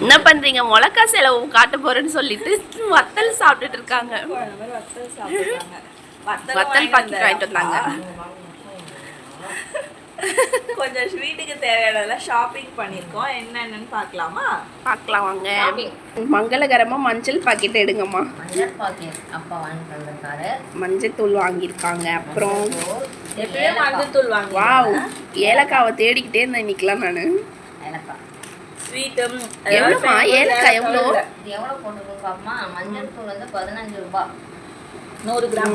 என்ன பண்றீங்க? மொளக்கா செலவு காட்ட போறேன்னு சொல்லிட்டு வத்தல் சாப்பிட்டுட்டு இருக்காங்க. வத்தல் பாக்கெட் வாங்கிட்டு வந்தாங்க. கொஞ்சம் ஸ்வீட்டுக்கு தேவையான ஷாப்பிங் பண்ணிருக்கோம். என்னன்னு பார்க்கலாமா? பார்க்கலாம் வாங்க. மங்களகரமா மஞ்சள் பாக்கெட் எடுங்கம்மா. மஞ்சள் பாக்கெட் அப்பா வாங்கிட்டு வந்திருக்காரு. மஞ்சள் தூள் வாங்கியிருக்காங்க. அப்புறம் எப்பவுமே மஞ்சள் தூள் வாங்க. வாவ், ஏலக்காவை தேடிக்கிட்டே இருந்தேன் இன்னைக்கெல்லாம் நான். ஏலக்காய் ஸ்வீட்டும் எவ்வளோமா ஏலக்காய்? எவ்வளோ எவ்வளோ போட்டுருக்கோம் பாப்பா? மஞ்சள் தூள் வந்து 15 ரூபாய் 100 கிராம்.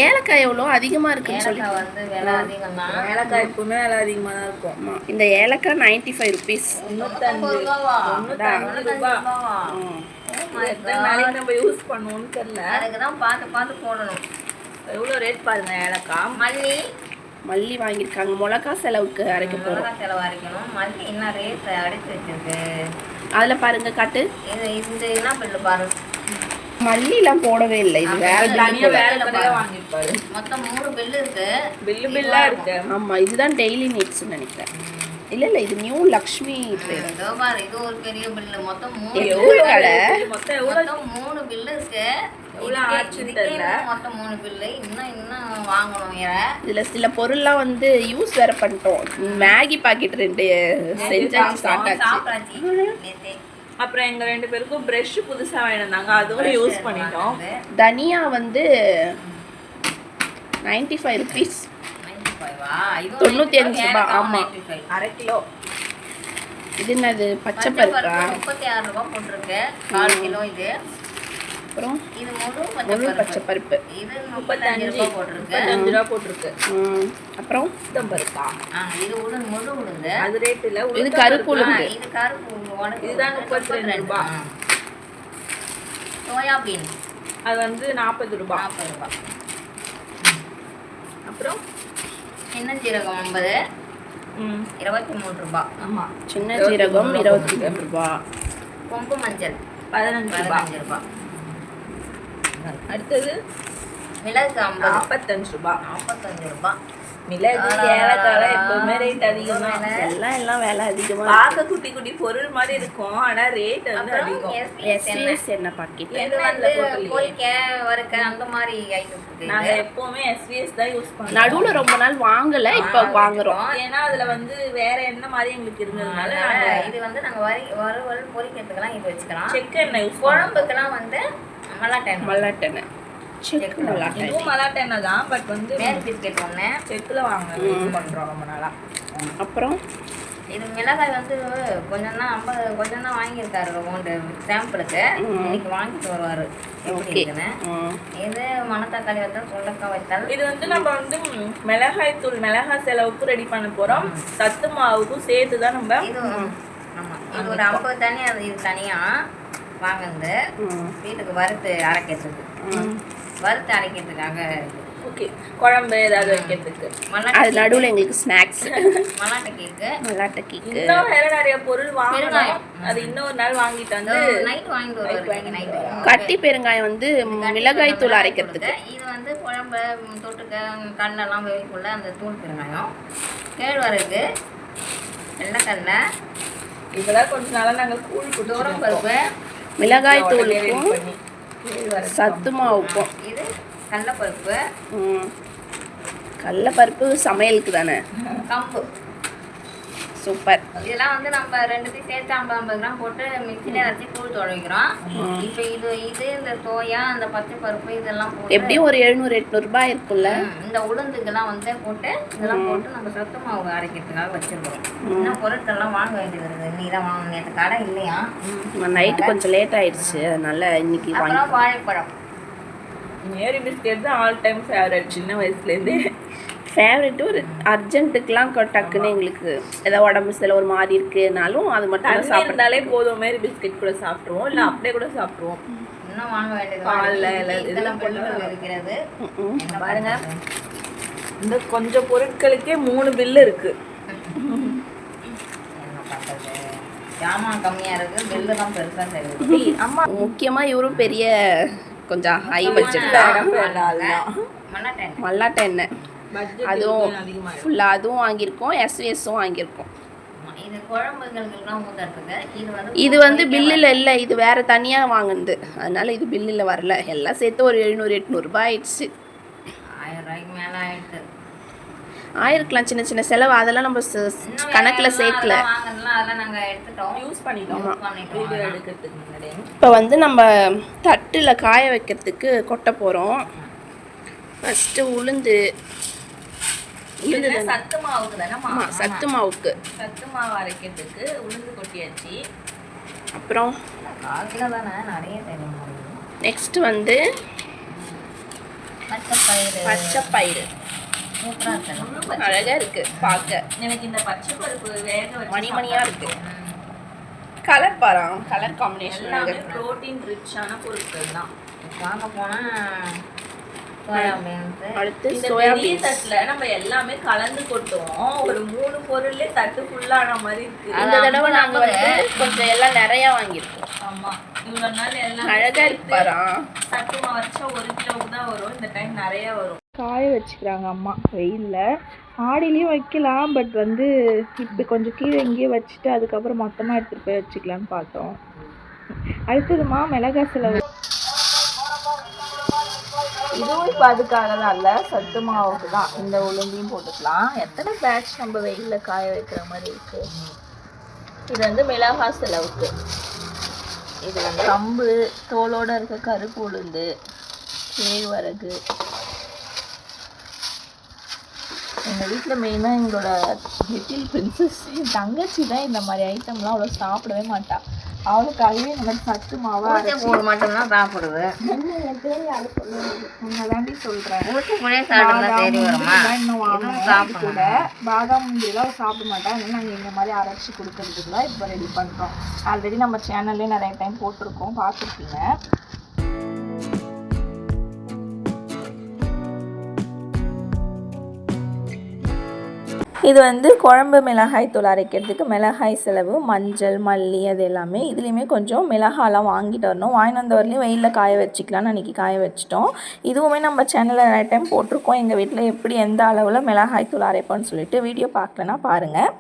ஏலக்காய் எவ்வளோ அதிகமாக இருக்குன்னு சொல்லி ஏலக்காய் வந்து விலை அதிகம் தான். ஏலக்காய் எப்பவுமே விலை அதிகமாக தான் இருக்கும். இந்த ஏலக்காய் 95 ருபீஸ். 95 ரூபாவா? 95 ரூபாய். எத்தனை நாளைக்கு நம்ம யூஸ் பண்ணுவோம்னு தெரியல. அதுக்கு தான் பார்த்து பார்த்து போடணும். எவ்வளோ ரேட் பாருங்க. ஏலக்காய் மல்லி வாங்கியிருக்காங்க. மிளகா செலவுக்கு அரைக்க போகிறோம். மிளகாய் செலவு அரைக்கணும். மல்லி என்ன ரேட் அடைச்சி வச்சிருக்கு. அதில் பாருங்க காட்டு. இது இந்த என்ன பில்லு பாரு. மல்லிலாம் போடவே இல்லை. இது வேற வாங்கிருப்பாரு. மொத்தம் 3 பில்லு இருக்கு. பில்லா இருக்கு. ஆமாம், இதுதான் டெய்லி நீட்ஸ்ன்னு நினைக்கிறேன். இல்லை இது நியூ லக்ஷ்மி ட்ரேட். இதோ பாரு, இது ஒரு பெரிய பில்லு. மொத்தம் 3 பில்லு இருக்கு. மொத்தம் 3 பில்லு. இன்னும் வாங்கணும் வேற. இதில் சில பொருள்லாம் வந்து யூஸ் வேற பண்ணிட்டோம். மேகி பாக்கெட் 2 செஞ்சாச்சு, சாப்பிட்டாச்சு. அப்புறம் எங்க 2 பேருக்கும் பிரஷ் புதுசா வாங்கினாங்க, அதுவும் யூஸ் பண்ணிட்டோம். தனியா வந்து 95 ருபீஸ். 95 ரூபாய். ஆமா, 1/2 கிலோ. இது என்னது? பச்சை பருப்பா? 36 ரூபாய் போட்டிருக்கு. 1/4 கிலோ. இது அப்புறம் இது முழு பச்சை பருப்பு. இது 35 ரூபாய் போட்டிருக்கு. 35 ரூபாய் போட்டிருக்கு. அப்புறம் உளுத்தம் பருப்பா? இது முழு உளுந்து. அது ரேட் இல்ல. இது கருப்பு உளுந்து. இது கருப்பு உளுந்து. இதுதான் 32 ரூபாய். சோயா பீன் அது வந்து 40 ரூபாய். 40 ரூபாய். அப்புறம் சின்ன ஜீரகம் 50, 23 ரூபாய். ஆமா, சின்ன ஜீரகம் 23 ரூபாய். கொம்பு மஞ்சள் 15 ரூபாய். அடுத்தது மிளகு 45 ரூபாய். 45 ரூபாய். மிளகு, ஏலக்காய் எப்பவுமே ரேட் அதிகம் தான். எல்லாம் விலை அதிகமா. பார்க்க குட்டி குட்டி பொருள் மாதிரி இருக்கும், ஆனா ரேட் வந்து அதிகம். எஸ்விஎஸ் என்ன பாக்கெட்? இது வந்து பொரிக்க வறுக்க அந்த மாதிரி ஐட்டம்ஸ் இருக்கு. நாங்க எப்பவுமே எஸ்விஎஸ் தான் யூஸ் பண்ணுவோம். நடுவுல ரொம்ப நாள் வாங்கல, இப்ப வாங்குறோம். ஏன்னா அதுல வந்து வேற என்ன மாதிரி எங்களுக்கு இருந்ததுனால இது வந்து நாங்க வறுவல் பொரிக்கிறதுக்கெல்லாம் இது வச்சுக்கலாம். செக் எண்ணெய் யூஸ் குழம்புக்கெல்லாம் வந்து மல்லாட்டெண்ணெய். செக் மல்லாட்டெண்ணெய். இதுவும் மல்லாட்டெண்ணெய் தான், பட் வந்து மேல் பிஸ்கெட் ஒன்று செக்கில் வாங்க யூஸ் பண்ணுறோம் ரொம்ப நாளா. அப்புறம் இது மிளகாய் வந்து கொஞ்சம் தான் வாங்கியிருக்காரு ரவுண்டு சாம்பிளுக்கு. இன்னைக்கு வாங்கிட்டு வருவார் எப்படி இருக்குன்னு. இது மணத்தக்காளி வத்தல், சுண்டக்காய் வத்தல். இது வந்து நம்ம வந்து மிளகாய் தூள், மிளகாய் செலவுக்கு ரெடி பண்ண போகிறோம். சத்து மாவுக்கும் சேர்த்து தான் நம்ம இது. ஆமாம், இது ஒரு 50 தனியாக. இது தனியாக வாங்குறது வீட்டுக்கு வறுத்து அரைக்கிறதுக்காக. ஓகே, குழம்பு ஏதாவது வைக்கிறதுக்கு. அது நடுவில் எங்களுக்கு ஸ்நாக்ஸ். மல்லாட்டை கேக்கு. இன்னும் வேற நிறைய பொருள் வாங்கணும். அது இன்னொரு நாள் வாங்கிட்டு வந்து நைட் வாங்கிட்டு வருவாங்க. கட்டி பெருங்காயம் வந்து மிளகாய் தூள் அரைக்கிறதுக்கு. இது வந்து குழம்பு தொட்டுக்க கண்ணெல்லாம் வேவிக்குள்ள அந்த தூள் பெருங்காயம். கேழ்வரகு, வெள்ளைக்கடலை. இதெல்லாம் கொஞ்ச நாளாக நாங்கள் கூழ் தூரம் பருப்பு, மிளகாய் தூளுக்கும் சத்து மாவுக்கும். இது கடலைப்பருப்பு. கடலைப்பருப்பு சமையலுக்கு தானே. கம்பு. சூப்பர். இதெல்லாம் வந்து நம்ம 2த்தையும் சேர்த்து 50 கிராம் போட்டு மிக்சியில் அரைச்சி கூழ் துவைக்கிறோம். இப்போ இது இந்த சோயா, அந்த பச்சை பருப்பு இதெல்லாம் போட்டு எப்படியும் ஒரு 700-800 ரூபாய் இருக்குல்ல. இந்த உளுந்துக்கெல்லாம் வந்து போட்டு இதெல்லாம் போட்டு நம்ம சத்து மாவு அரைக்கிறதுக்காக வச்சிருக்கோம். இன்னும் பொருட்கள்லாம் வாங்க வேண்டியது வருது. இன்னைக்கு தான் வாங்கணும், நேற்று கடை இல்லையா. நைட்டு கொஞ்சம் லேட் ஆயிடுச்சு, அதனால இன்னைக்கு வாங்கி. வாழைப்பழம். மேரி பிஸ்கெட் தான் ஆல் டைம் ஃபேவரட். சின்ன வயசுலேருந்தே ஃபேவரெட்டு. ஒரு அர்ஜென்ட்டுக்கெலாம் டக்குன்னு எங்களுக்கு ஏதாவது உடம்பு சில ஒரு மாதிரி இருக்குனாலும் அது மட்டும் சாப்பிட்டாலே போதும். மேரி பிஸ்கெட் கூட சாப்பிட்ருவோம், இல்லை அப்படியே கூட சாப்பிட்ருவோம். இன்னும் வாங்க வேண்டியது இதெல்லாம் பொருட்கள் இருக்கிறது. பாருங்க, இந்த கொஞ்சம் பொருட்களுக்கே 3 பில்லு இருக்கு. என்ன பண்ணுறது, ஜாமான் கம்மியாக இருக்குது, பில்லு தான் பெருசாக தெரியுது. அம்மா முக்கியமாக இவரும் பெரிய கொஞ்சம் ஹை பட்ஜெட் தான். மல்லாட்டை எண்ணெய் அதுவும் ஃபுல்லாக அதுவும் வாங்கியிருக்கோம். எஸ்விஎஸும் வாங்கியிருக்கோம். இது குழம்புகளுக்கெல்லாம் ஊற்றுறதுக்கு. இது வந்து பில்லில் இல்லை, இது வேறு தனியாக வாங்குனது. அதனால் இது பில்லில் வரல. எல்லாம் சேர்த்து ஒரு 700-800 ஆயிடுச்சு. 1000 ரூபாய்க்கு மேலே ஆயிடுச்சு. ஆயிருக்கலாம், சின்ன சின்ன செலவு. அதெல்லாம் நம்ம கணக்கில் சேர்க்கல. அதெல்லாம் நாங்கள் எடுத்துட்டோம், யூஸ் பண்ணிட்டோம் வீடியோ எடுக்கிறதுக்கு முன்னாடி. இப்போ வந்து நம்ம தட்டில் காய வைக்கிறதுக்கு கொட்ட போகிறோம். ஃபஸ்ட்டு உளுந்து சத்து மாவுக்கு தானே? சத்து மாவுக்கு. சத்து மாவு அரைக்கிறதுக்கு உளுந்து கொட்டியாச்சு. அப்புறம் 1/4 கிலோ தானே, நிறைய தேவை. நெக்ஸ்ட் வந்து பச்சை பயிறு. சூப்பராக இருக்கு, அழகாக இருக்குது பார்க்க. எனக்கு இந்த பச்சை பருப்பு வேக வச்சு மணிமணியாக இருக்குது. கலர் பாருங்க, கலர் காம்பினேஷன் எல்லாமே ப்ரோட்டீன் ரிச்சான பொருட்கள் தான். வாங்க போனால் அடுத்து இந்த சோயா பெரிய தட்டுல நம்ம எல்லாமே கலந்து கொட்டுவோம். ஒரு 3 பொருள்ல தட்டு ஃபுல்லான மாதிரி இருக்கு. இந்த தடவை நாங்க வந்து கொஞ்சம் எல்லாம் நிறைய வாங்கியிருக்கோம். ஆமா, இவ்வளவு நாள் எல்லாம் அழகா இருப்பாரா. சத்து மாவு வச்சா 1 கிலோவுக்கு தான் வரும். இந்த டைம் நிறைய வரும். காய வச்சுக்கிறாங்க அம்மா வெயிலில். ஆடிலையும் வைக்கலாம், பட் வந்து இப்போ கொஞ்சம் கீழே இங்கேயே வச்சுட்டு அதுக்கப்புறம் மொத்தமாக எடுத்துகிட்டு போய் வச்சுக்கலான்னு பார்த்தோம். அடுத்ததுமா மிளகாய் செலவு. இதுவும் இப்போ அதுக்காக தான் இல்லை, சத்து மாவுக்கு தான். இந்த உளுந்தையும் போட்டுக்கலாம். எத்தனை பேட்ச் நம்ம வெயிலில் காய வைக்கிற மாதிரி இருக்கு. இது வந்து மிளகாய் செலவுக்கு. இது வந்து கம்பு தோலோட இருக்க கருப்பு உளுந்து, கேழ்வரகு. எங்கள் வீட்டில் மெயினாக எங்களோட லிட்டில் பிரின்சஸ் என் தங்கச்சி தான் இந்த மாதிரி ஐட்டம்லாம் அவ்வளோ சாப்பிடவே மாட்டா. அவளுக்காகவே இந்த மாதிரி சத்து மாவா போது மட்டும்தான் சாப்பிடுது. தாண்டி சொல்கிறேன். கூட பாதாம் முந்திரிலாம் சாப்பிட மாட்டா. அதனால நாங்கள் இந்த மாதிரி அரைச்சி கொடுக்கறதுக்குலாம் இப்போ ரெடி பண்ணுறோம். ஆல்ரெடி நம்ம சேனல்லே நிறைய டைம் போட்டிருக்கோம், பார்த்துருக்கீங்க. இது வந்து குழம்பு மிளகாய் தூள் அரைக்கிறதுக்கு மிளகாய் செலவு, மஞ்சள், மல்லி அது எல்லாமே. இதுலேயுமே கொஞ்சம் மிளகாலாம் வாங்கிட்டு வரணும். வாங்கிட்டு வந்த வரலையும் வெயிலில் காய வச்சுக்கலான்னு அன்றைக்கி காய வச்சிட்டோம். இதுவுமே நம்ம சேனலில் நிறைய டைம் போட்டிருக்கோம். எங்கள் வீட்டில் எப்படி எந்த அளவில் மிளகாய் தூள் அரைப்போன்னு சொல்லிட்டு வீடியோ பார்க்கலன்னா பாருங்கள்.